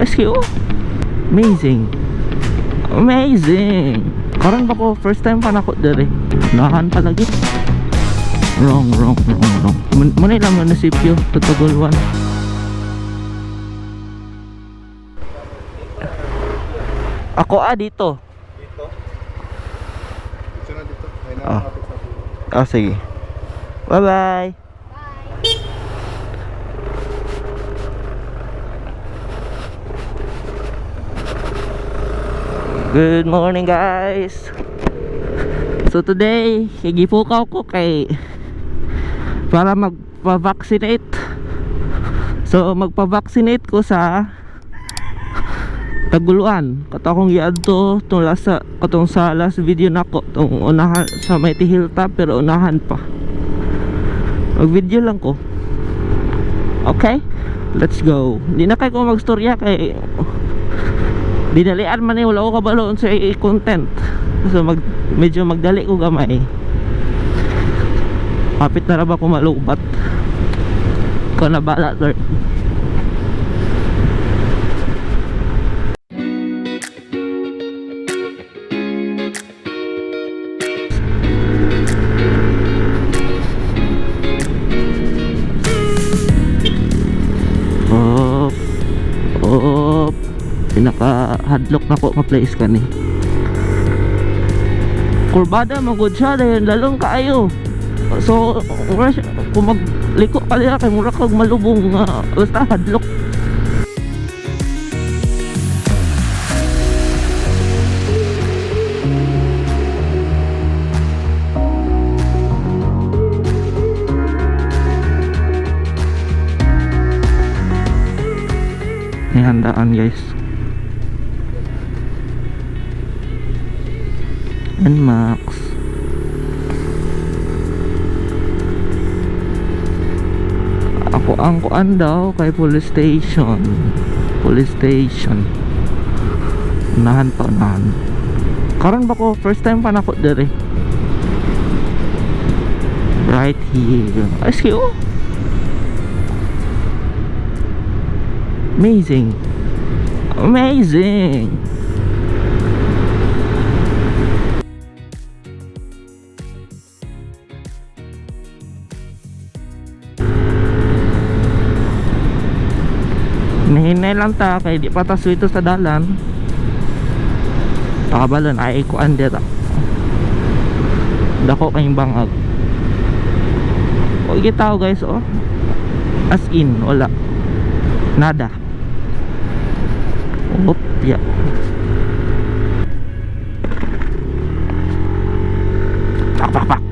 SKO. Amazing. Amazing. Karon ba ko first time pa nako dere. Nahan pa lagi. Wrong. Muna lang na nasipyo tutugol 1. Ako dito. Dito? Dito na dito. Ay nakakapit sa dulo. Sige. Bye-bye. Good morning guys. So today, gipukaw ko kay para magpa-vaccinate. So magpa-vaccinate ko sa Taguluan. Katakong giadto katong sa last video nako, tong unahan sa Mighty Hilltop pero unahan pa. Mag-video lang ko. Okay? Let's go. Hindi na kay ko magstorya kay dinalian man wala ko kabalo sa content. So medyo magdali ko gamay. Hapit na ra ba ko malubat? Ko na bala sir. Pinaka-hadlock na ko ma-place ka ni. Kurbada magud siya dahil lalong kaayo. So kung magliko ka nila kay mura kag malubong basta hadlock. May handaan guys. Max ako ang kuan daw kay police station unahan karon ba ko first time pa nako dere right here. SKO. Amazing. Nahinay lang ta kay di pa ta suito sa dalan. Pakabalon ay kuan dito. Dako kayong bangag. O gitaw guys as in wala. Nada. Ya. Pak.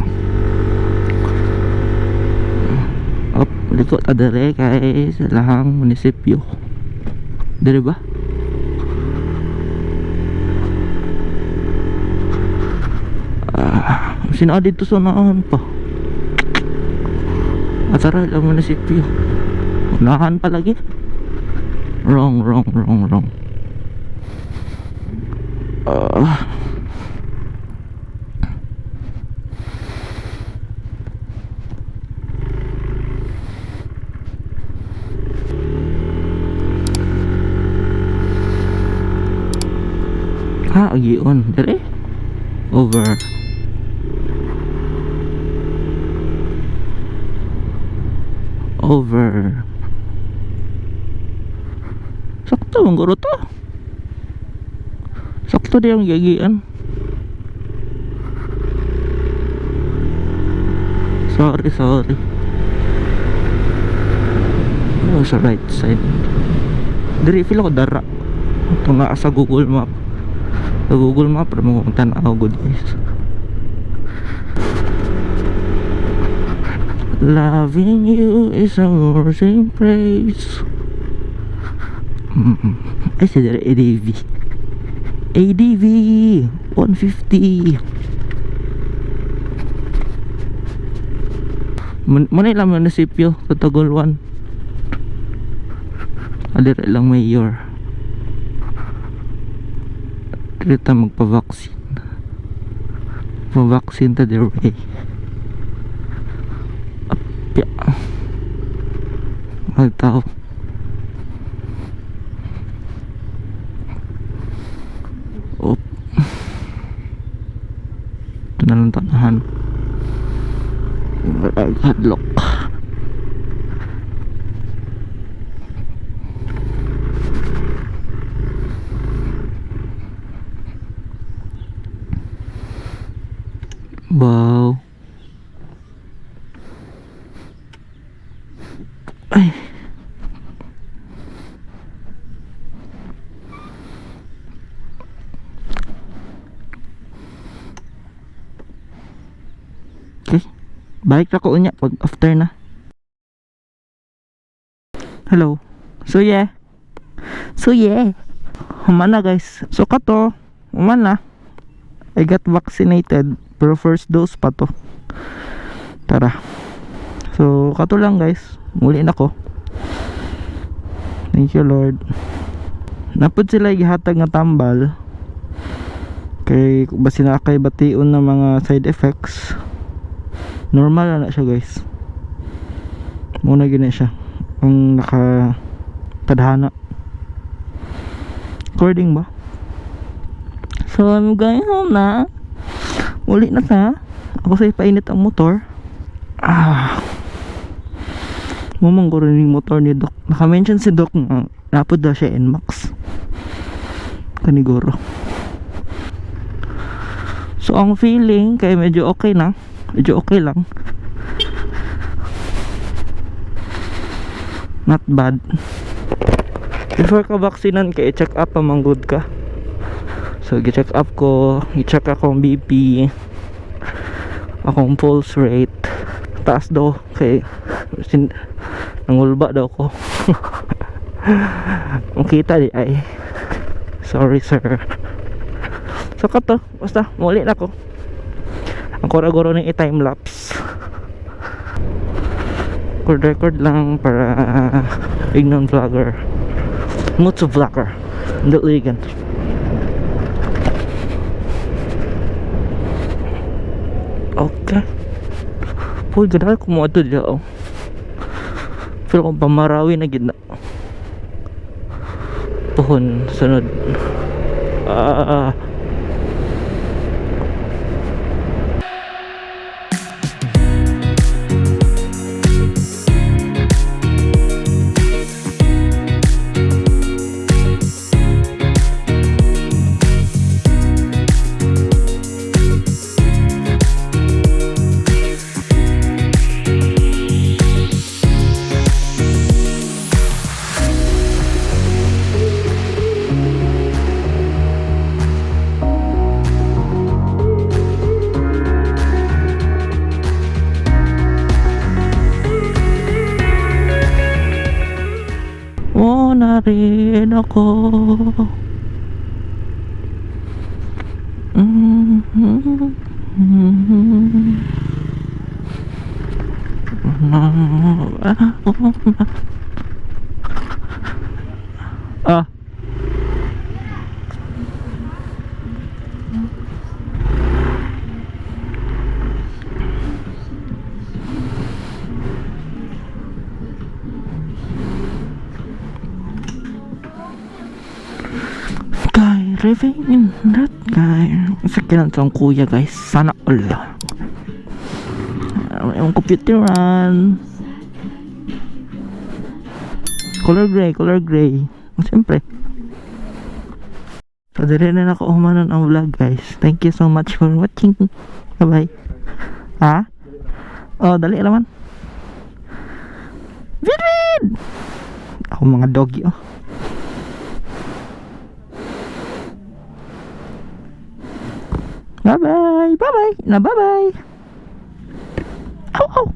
Likot adere kay sa lahang munisipyo. Dire ba? Sino dito sa naan pa? Atara lang munisipyo. Unahan pa lagi. Wrong. Agion dire over sakto ang guro to, sakto di ang gagian. Sorry sa right side dire feel ko dara ito na sa Google Map. Sa Google Map mo kung tanaw good guys. Loving you is a worship praise. Ay siya dara ADV 150. Muna lang munisipyo tutugol 1. Adira lang mayor. Kita magpa-vaccine ta there way. Apya magtao nalang tanahan. Hadlock. Wow. Ay. Okay. Balik na ko unya pag after na. Hello. So yeah. Human na guys. So kato. Human na. I got vaccinated. Pero first dose pa to. Tara. So kato lang guys. Muli na ko. Thank you Lord. Napod sila ihatag nga tambal. Kay basi na kay bation ng mga side effects. Normal na siya guys. Muna gina siya ang naka tadhana. Recording ba? So I'm going home na. Uli na ta. Ako sa ipainit ang motor. Mamang rin yung motor ni Doc. Naka-mention si Doc na napod daw siya NMAX kaniguro. So ang feeling kay medyo okay na. Medyo okay lang. Not bad. Before ka vaksinan ka, i-check up pa mang good ka. So i-check up ko, i-check akong BP, akong pulse rate. Taas daw kay nangulba daw ko. Ang kita di ay. Sorry sir. So kato, basta muli na ko. Ang kora-goro ng i-time lapse. Record lang para ignon vlogger. Motovlogger. Hindi ligan. Okay. Puy, ganda ko mo ito dyan. Feel kong pamarawi na gina. Puhon, sunod. Na rin ako. Living in that guy. Sakyan ang kuya guys. Sana all. Yung computeran. Color gray. Siyempre. So dire na ako umanon ang vlog guys. Thank you so much for watching. Bye bye. Ha? Oh dali naman. Vivid. Ako mga doggy oh. Bye bye. Bye bye. Na bye bye. Ow, ow.